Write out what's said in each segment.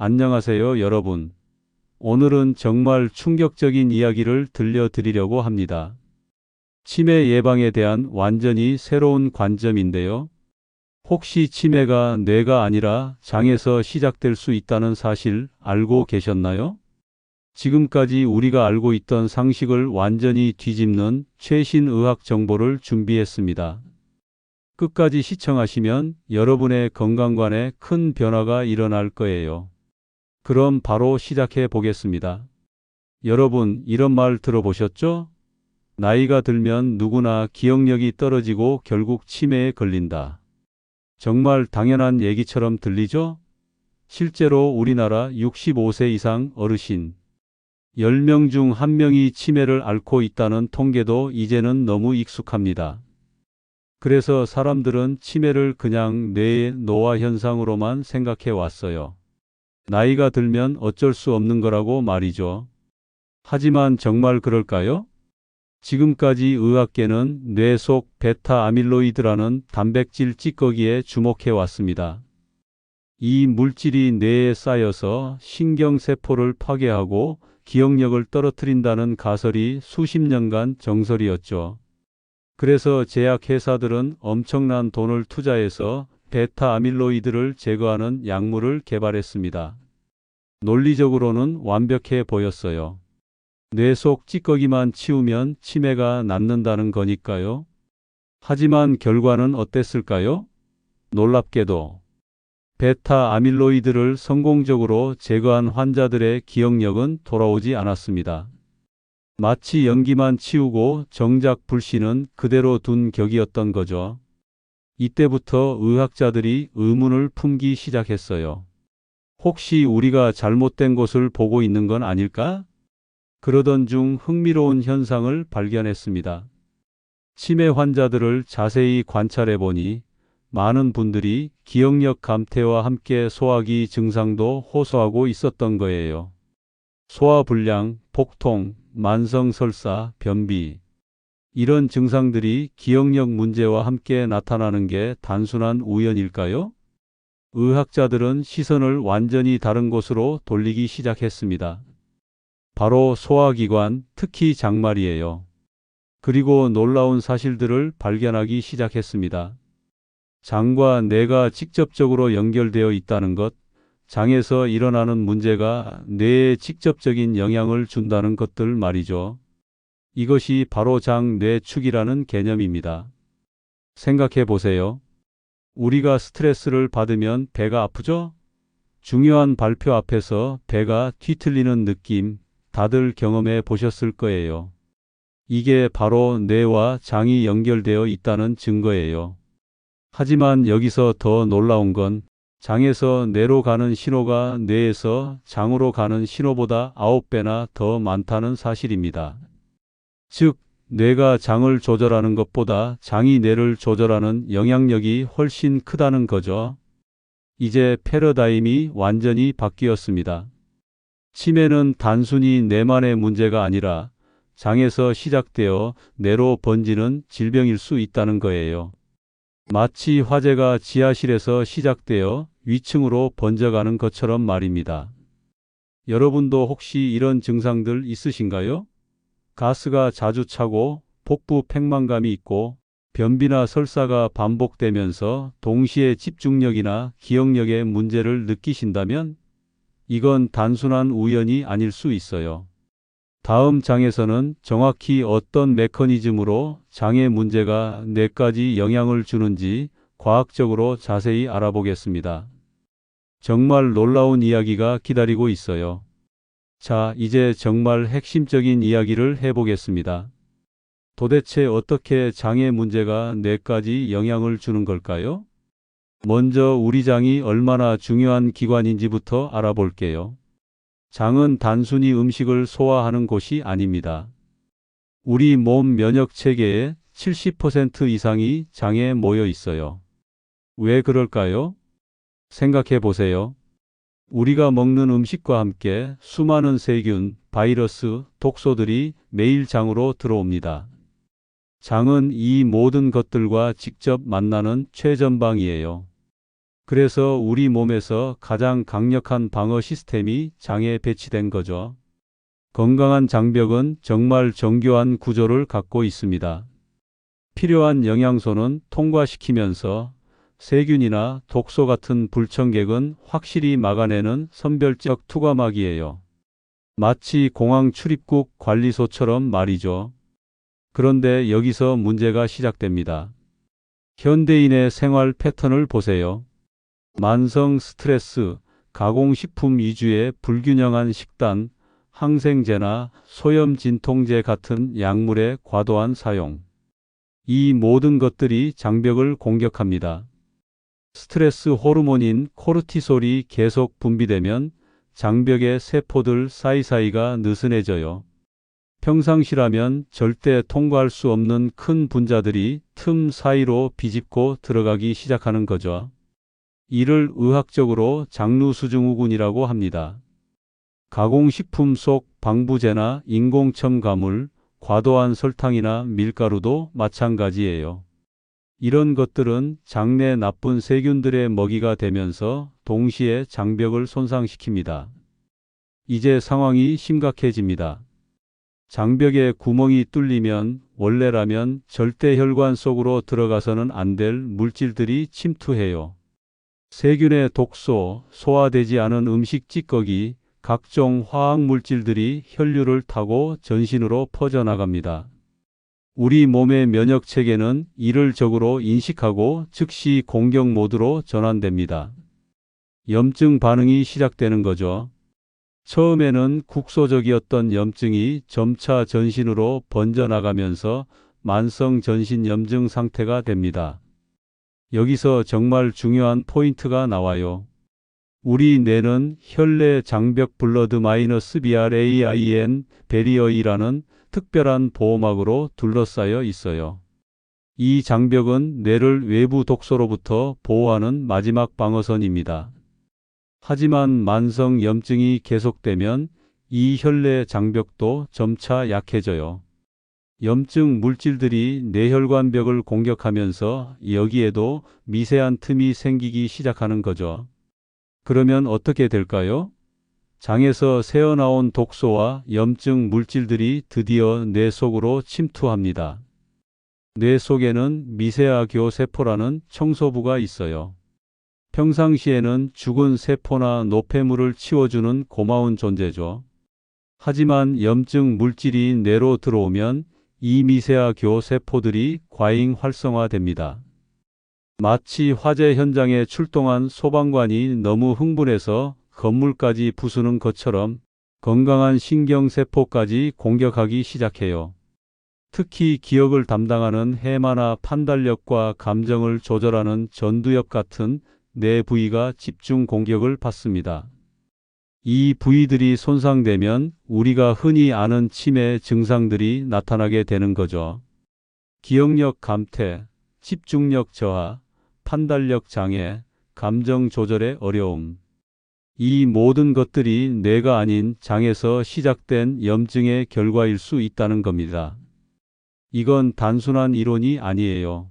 안녕하세요, 여러분. 오늘은 정말 충격적인 이야기를 들려드리려고 합니다. 치매 예방에 대한 완전히 새로운 관점인데요. 혹시 치매가 뇌가 아니라 장에서 시작될 수 있다는 사실 알고 계셨나요? 지금까지 우리가 알고 있던 상식을 완전히 뒤집는 최신 의학 정보를 준비했습니다. 끝까지 시청하시면 여러분의 건강관에 큰 변화가 일어날 거예요. 그럼 바로 시작해 보겠습니다. 여러분, 이런 말 들어보셨죠? 나이가 들면 누구나 기억력이 떨어지고 결국 치매에 걸린다. 정말 당연한 얘기처럼 들리죠? 실제로 우리나라 65세 이상 어르신 10명 중 1명이 치매를 앓고 있다는 통계도 이제는 너무 익숙합니다. 그래서 사람들은 치매를 그냥 뇌의 노화 현상으로만 생각해 왔어요. 나이가 들면 어쩔 수 없는 거라고 말이죠. 하지만 정말 그럴까요? 지금까지 의학계는 뇌 속 베타 아밀로이드라는 단백질 찌꺼기에 주목해 왔습니다. 이 물질이 뇌에 쌓여서 신경세포를 파괴하고 기억력을 떨어뜨린다는 가설이 수십 년간 정설이었죠. 그래서 제약회사들은 엄청난 돈을 투자해서 베타 아밀로이드를 제거하는 약물을 개발했습니다. 논리적으로는 완벽해 보였어요. 뇌 속 찌꺼기만 치우면 치매가 낫는다는 거니까요. 하지만 결과는 어땠을까요? 놀랍게도 베타 아밀로이드를 성공적으로 제거한 환자들의 기억력은 돌아오지 않았습니다. 마치 연기만 치우고 정작 불씨는 그대로 둔 격이었던 거죠. 이때부터 의학자들이 의문을 품기 시작했어요. 혹시 우리가 잘못된 곳을 보고 있는 건 아닐까? 그러던 중 흥미로운 현상을 발견했습니다. 치매 환자들을 자세히 관찰해 보니 많은 분들이 기억력 감퇴와 함께 소화기 증상도 호소하고 있었던 거예요. 소화불량, 복통, 만성 설사, 변비. 이런 증상들이 기억력 문제와 함께 나타나는 게 단순한 우연일까요? 의학자들은 시선을 완전히 다른 곳으로 돌리기 시작했습니다. 바로 소화기관, 특히 장말이에요. 그리고 놀라운 사실들을 발견하기 시작했습니다. 장과 뇌가 직접적으로 연결되어 있다는 것, 장에서 일어나는 문제가 뇌에 직접적인 영향을 준다는 것들 말이죠. 이것이 바로 장뇌축이라는 개념입니다. 생각해 보세요. 우리가 스트레스를 받으면 배가 아프죠? 중요한 발표 앞에서 배가 뒤틀리는 느낌, 다들 경험해 보셨을 거예요. 이게 바로 뇌와 장이 연결되어 있다는 증거예요. 하지만 여기서 더 놀라운 건 장에서 뇌로 가는 신호가 뇌에서 장으로 가는 신호보다 9배나 더 많다는 사실입니다. 즉, 뇌가 장을 조절하는 것보다 장이 뇌를 조절하는 영향력이 훨씬 크다는 거죠. 이제 패러다임이 완전히 바뀌었습니다. 치매는 단순히 뇌만의 문제가 아니라 장에서 시작되어 뇌로 번지는 질병일 수 있다는 거예요. 마치 화재가 지하실에서 시작되어 위층으로 번져가는 것처럼 말입니다. 여러분도 혹시 이런 증상들 있으신가요? 가스가 자주 차고 복부 팽만감이 있고 변비나 설사가 반복되면서 동시에 집중력이나 기억력에 문제를 느끼신다면 이건 단순한 우연이 아닐 수 있어요. 다음 장에서는 정확히 어떤 메커니즘으로 장의 문제가 뇌까지 영향을 주는지 과학적으로 자세히 알아보겠습니다. 정말 놀라운 이야기가 기다리고 있어요. 자, 이제 정말 핵심적인 이야기를 해보겠습니다. 도대체 어떻게 장의 문제가 뇌까지 영향을 주는 걸까요? 먼저 우리 장이 얼마나 중요한 기관인지부터 알아볼게요. 장은 단순히 음식을 소화하는 곳이 아닙니다. 우리 몸 면역 체계의 70% 이상이 장에 모여 있어요. 왜 그럴까요? 생각해 보세요. 우리가 먹는 음식과 함께 수많은 세균, 바이러스, 독소들이 매일 장으로 들어옵니다. 장은 이 모든 것들과 직접 만나는 최전방이에요. 그래서 우리 몸에서 가장 강력한 방어 시스템이 장에 배치된 거죠. 건강한 장벽은 정말 정교한 구조를 갖고 있습니다. 필요한 영양소는 통과시키면서 세균이나 독소 같은 불청객은 확실히 막아내는 선별적 투과막이에요. 마치 공항 출입국 관리소처럼 말이죠. 그런데 여기서 문제가 시작됩니다. 현대인의 생활 패턴을 보세요. 만성 스트레스, 가공식품 위주의 불균형한 식단, 항생제나 소염 진통제 같은 약물의 과도한 사용. 이 모든 것들이 장벽을 공격합니다. 스트레스 호르몬인 코르티솔이 계속 분비되면 장벽의 세포들 사이사이가 느슨해져요. 평상시라면 절대 통과할 수 없는 큰 분자들이 틈 사이로 비집고 들어가기 시작하는 거죠. 이를 의학적으로 장루수증후군이라고 합니다. 가공식품 속 방부제나 인공 첨가물, 과도한 설탕이나 밀가루도 마찬가지예요. 이런 것들은 장내 나쁜 세균들의 먹이가 되면서 동시에 장벽을 손상시킵니다. 이제 상황이 심각해집니다. 장벽에 구멍이 뚫리면 원래라면 절대 혈관 속으로 들어가서는 안 될 물질들이 침투해요. 세균의 독소, 소화되지 않은 음식 찌꺼기, 각종 화학 물질들이 혈류를 타고 전신으로 퍼져나갑니다. 우리 몸의 면역 체계는 이를 적으로 인식하고 즉시 공격 모드로 전환됩니다. 염증 반응이 시작되는 거죠. 처음에는 국소적이었던 염증이 점차 전신으로 번져나가면서 만성 전신염증 상태가 됩니다. 여기서 정말 중요한 포인트가 나와요. 우리 뇌는 혈내 장벽 blood-BRAIN 베리어이라는 특별한 보호막으로 둘러싸여 있어요. 이 장벽은 뇌를 외부 독소로부터 보호하는 마지막 방어선입니다. 하지만 만성 염증이 계속되면 이 혈내 장벽도 점차 약해져요. 염증 물질들이 뇌혈관벽을 공격하면서 여기에도 미세한 틈이 생기기 시작하는 거죠. 그러면 어떻게 될까요? 장에서 새어나온 독소와 염증 물질들이 드디어 뇌 속으로 침투합니다. 뇌 속에는 미세아교 세포라는 청소부가 있어요. 평상시에는 죽은 세포나 노폐물을 치워주는 고마운 존재죠. 하지만 염증 물질이 뇌로 들어오면 이 미세아교 세포들이 과잉 활성화됩니다. 마치 화재 현장에 출동한 소방관이 너무 흥분해서 건물까지 부수는 것처럼 건강한 신경세포까지 공격하기 시작해요. 특히 기억을 담당하는 해마나 판단력과 감정을 조절하는 전두엽 같은 뇌 부위가 집중 공격을 받습니다. 이 부위들이 손상되면 우리가 흔히 아는 치매 증상들이 나타나게 되는 거죠. 기억력 감퇴, 집중력 저하, 판단력 장애, 감정 조절의 어려움. 이 모든 것들이 뇌가 아닌 장에서 시작된 염증의 결과일 수 있다는 겁니다. 이건 단순한 이론이 아니에요.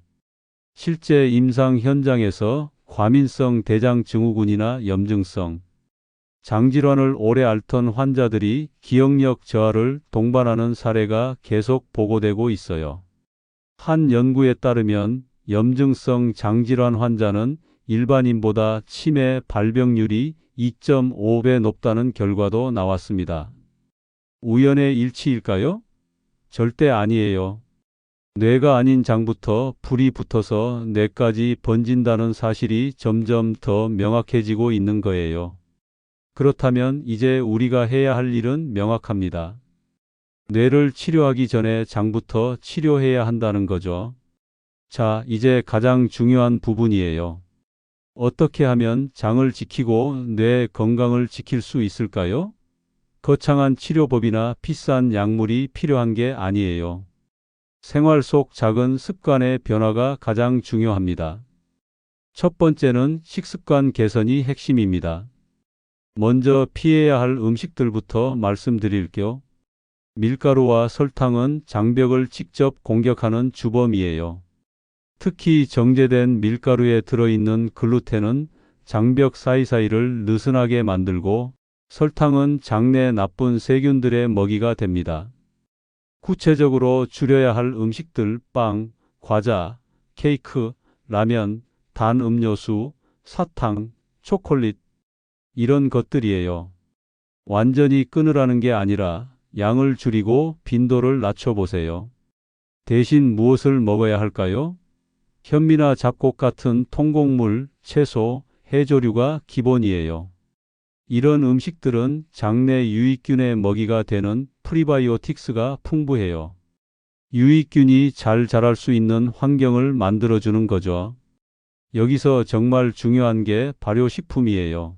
실제 임상 현장에서 과민성 대장증후군이나 염증성 장질환을 오래 앓던 환자들이 기억력 저하를 동반하는 사례가 계속 보고되고 있어요. 한 연구에 따르면 염증성 장질환 환자는 일반인보다 치매 발병률이 2.5배 높다는 결과도 나왔습니다. 우연의 일치일까요? 절대 아니에요. 뇌가 아닌 장부터 불이 붙어서 뇌까지 번진다는 사실이 점점 더 명확해지고 있는 거예요. 그렇다면 이제 우리가 해야 할 일은 명확합니다. 뇌를 치료하기 전에 장부터 치료해야 한다는 거죠. 자, 이제 가장 중요한 부분이에요. 어떻게 하면 장을 지키고 뇌 건강을 지킬 수 있을까요? 거창한 치료법이나 비싼 약물이 필요한 게 아니에요. 생활 속 작은 습관의 변화가 가장 중요합니다. 첫 번째는 식습관 개선이 핵심입니다. 먼저 피해야 할 음식들부터 말씀드릴게요. 밀가루와 설탕은 장벽을 직접 공격하는 주범이에요. 특히 정제된 밀가루에 들어있는 글루텐은 장벽 사이사이를 느슨하게 만들고 설탕은 장내 나쁜 세균들의 먹이가 됩니다. 구체적으로 줄여야 할 음식들 빵, 과자, 케이크, 라면, 단 음료수, 사탕, 초콜릿 이런 것들이에요. 완전히 끊으라는 게 아니라 양을 줄이고 빈도를 낮춰보세요. 대신 무엇을 먹어야 할까요? 현미나 잡곡 같은 통곡물, 채소, 해조류가 기본이에요. 이런 음식들은 장내 유익균의 먹이가 되는 프리바이오틱스가 풍부해요. 유익균이 잘 자랄 수 있는 환경을 만들어주는 거죠. 여기서 정말 중요한 게 발효식품이에요.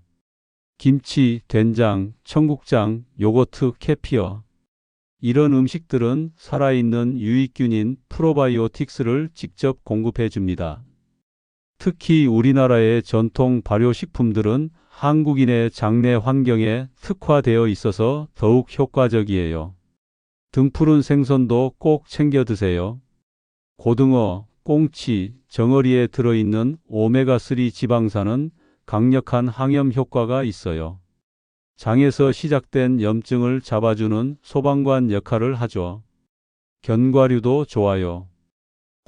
김치, 된장, 청국장, 요거트, 캐피어. 이런 음식들은 살아있는 유익균인 프로바이오틱스를 직접 공급해 줍니다. 특히 우리나라의 전통 발효식품들은 한국인의 장내 환경에 특화되어 있어서 더욱 효과적이에요. 등푸른 생선도 꼭 챙겨 드세요. 고등어, 꽁치, 정어리에 들어있는 오메가3 지방산은 강력한 항염 효과가 있어요. 장에서 시작된 염증을 잡아주는 소방관 역할을 하죠. 견과류도 좋아요.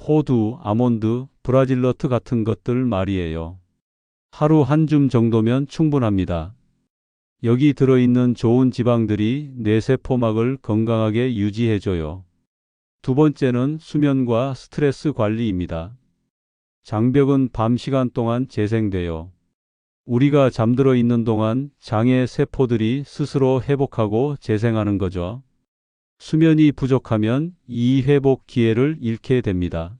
호두, 아몬드, 브라질너트 같은 것들 말이에요. 하루 한 줌 정도면 충분합니다. 여기 들어있는 좋은 지방들이 뇌세포막을 건강하게 유지해줘요. 두 번째는 수면과 스트레스 관리입니다. 장벽은 밤 시간 동안 재생돼요. 우리가 잠들어 있는 동안 장의 세포들이 스스로 회복하고 재생하는 거죠. 수면이 부족하면 이 회복 기회를 잃게 됩니다.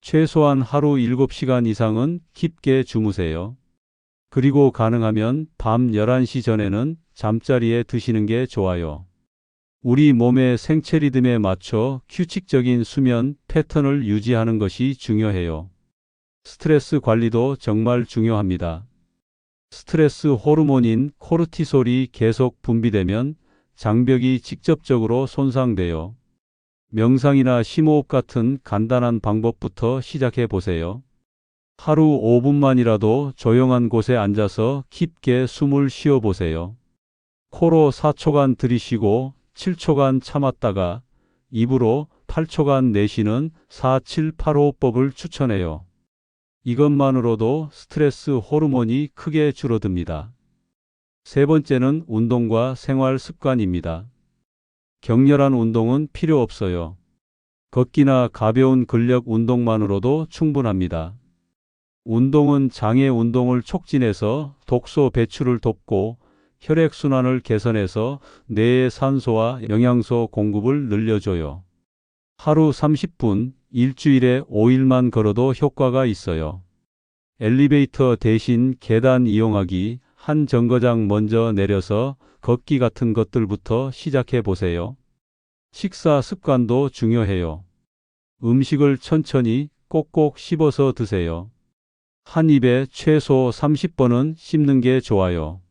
최소한 하루 7시간 이상은 깊게 주무세요. 그리고 가능하면 밤 11시 전에는 잠자리에 드시는 게 좋아요. 우리 몸의 생체 리듬에 맞춰 규칙적인 수면 패턴을 유지하는 것이 중요해요. 스트레스 관리도 정말 중요합니다. 스트레스 호르몬인 코르티솔이 계속 분비되면 장벽이 직접적으로 손상돼요. 명상이나 심호흡 같은 간단한 방법부터 시작해 보세요. 하루 5분만이라도 조용한 곳에 앉아서 깊게 숨을 쉬어 보세요. 코로 4초간 들이쉬고 7초간 참았다가 입으로 8초간 내쉬는 4-7-8호흡법을 추천해요. 이것만으로도 스트레스 호르몬이 크게 줄어듭니다. 세 번째는 운동과 생활 습관입니다. 격렬한 운동은 필요 없어요. 걷기나 가벼운 근력 운동만으로도 충분합니다. 운동은 장의 운동을 촉진해서 독소 배출을 돕고 혈액순환을 개선해서 뇌의 산소와 영양소 공급을 늘려줘요. 하루 30분, 일주일에 5일만 걸어도 효과가 있어요. 엘리베이터 대신 계단 이용하기, 한 정거장 먼저 내려서 걷기 같은 것들부터 시작해 보세요. 식사 습관도 중요해요. 음식을 천천히 꼭꼭 씹어서 드세요. 한 입에 최소 30번은 씹는 게 좋아요.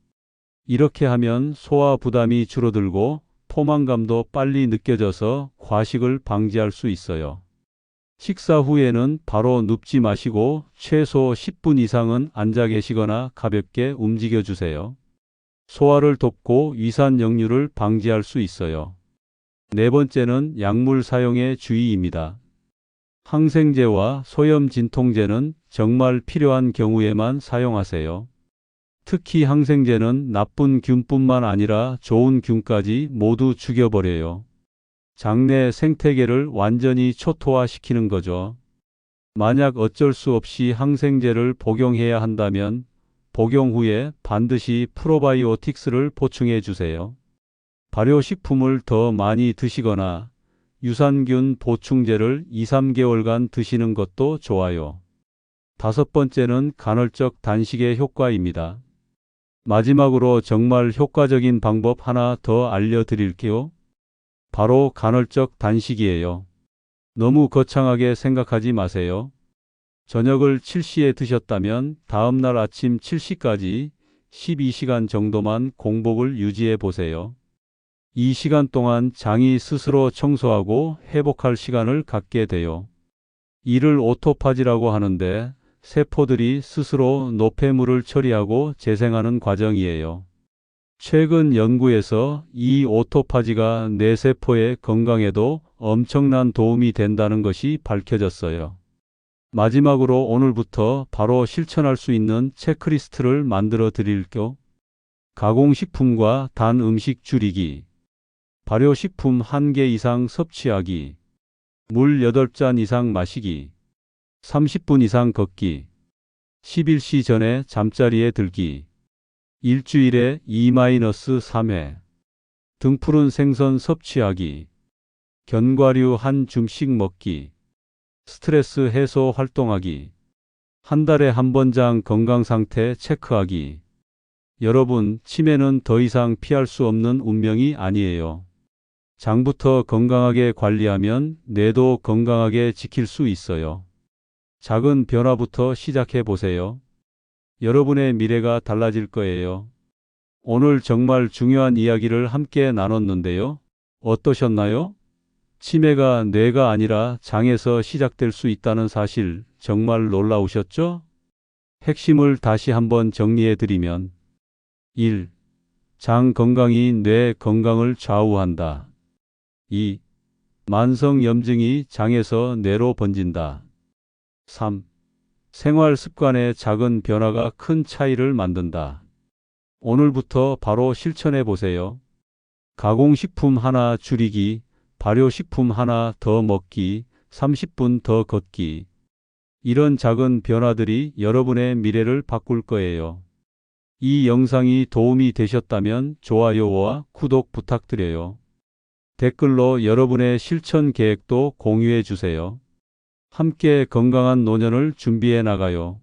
이렇게 하면 소화 부담이 줄어들고 포만감도 빨리 느껴져서 과식을 방지할 수 있어요. 식사 후에는 바로 눕지 마시고 최소 10분 이상은 앉아 계시거나 가볍게 움직여 주세요. 소화를 돕고 위산 역류를 방지할 수 있어요. 네 번째는 약물 사용의 주의입니다. 항생제와 소염 진통제는 정말 필요한 경우에만 사용하세요. 특히 항생제는 나쁜 균뿐만 아니라 좋은 균까지 모두 죽여버려요. 장내 생태계를 완전히 초토화시키는 거죠. 만약 어쩔 수 없이 항생제를 복용해야 한다면 복용 후에 반드시 프로바이오틱스를 보충해 주세요. 발효식품을 더 많이 드시거나 유산균 보충제를 2-3개월간 드시는 것도 좋아요. 다섯 번째는 간헐적 단식의 효과입니다. 마지막으로 정말 효과적인 방법 하나 더 알려드릴게요. 바로 간헐적 단식이에요. 너무 거창하게 생각하지 마세요. 저녁을 7시에 드셨다면 다음날 아침 7시까지 12시간 정도만 공복을 유지해 보세요. 이 시간 동안 장이 스스로 청소하고 회복할 시간을 갖게 돼요. 이를 오토파지라고 하는데 세포들이 스스로 노폐물을 처리하고 재생하는 과정이에요. 최근 연구에서 이 오토파지가 뇌세포의 건강에도 엄청난 도움이 된다는 것이 밝혀졌어요. 마지막으로 오늘부터 바로 실천할 수 있는 체크리스트를 만들어 드릴게요. 가공식품과 단 음식 줄이기, 발효식품 1개 이상 섭취하기, 물 8잔 이상 마시기, 30분 이상 걷기, 11시 전에 잠자리에 들기, 일주일에 2-3회, 등푸른 생선 섭취하기, 견과류 한 줌씩 먹기, 스트레스 해소 활동하기, 한 달에 한 번장 건강 상태 체크하기. 여러분, 치매는 더 이상 피할 수 없는 운명이 아니에요. 장부터 건강하게 관리하면 뇌도 건강하게 지킬 수 있어요. 작은 변화부터 시작해 보세요. 여러분의 미래가 달라질 거예요. 오늘 정말 중요한 이야기를 함께 나눴는데요. 어떠셨나요? 치매가 뇌가 아니라 장에서 시작될 수 있다는 사실 정말 놀라우셨죠? 핵심을 다시 한번 정리해 드리면 1. 장 건강이 뇌 건강을 좌우한다. 2. 만성 염증이 장에서 뇌로 번진다. 3. 생활 습관의 작은 변화가 큰 차이를 만든다. 오늘부터 바로 실천해 보세요. 가공식품 하나 줄이기, 발효식품 하나 더 먹기, 30분 더 걷기. 이런 작은 변화들이 여러분의 미래를 바꿀 거예요. 이 영상이 도움이 되셨다면 좋아요와 구독 부탁드려요. 댓글로 여러분의 실천 계획도 공유해 주세요. 함께 건강한 노년을 준비해 나가요.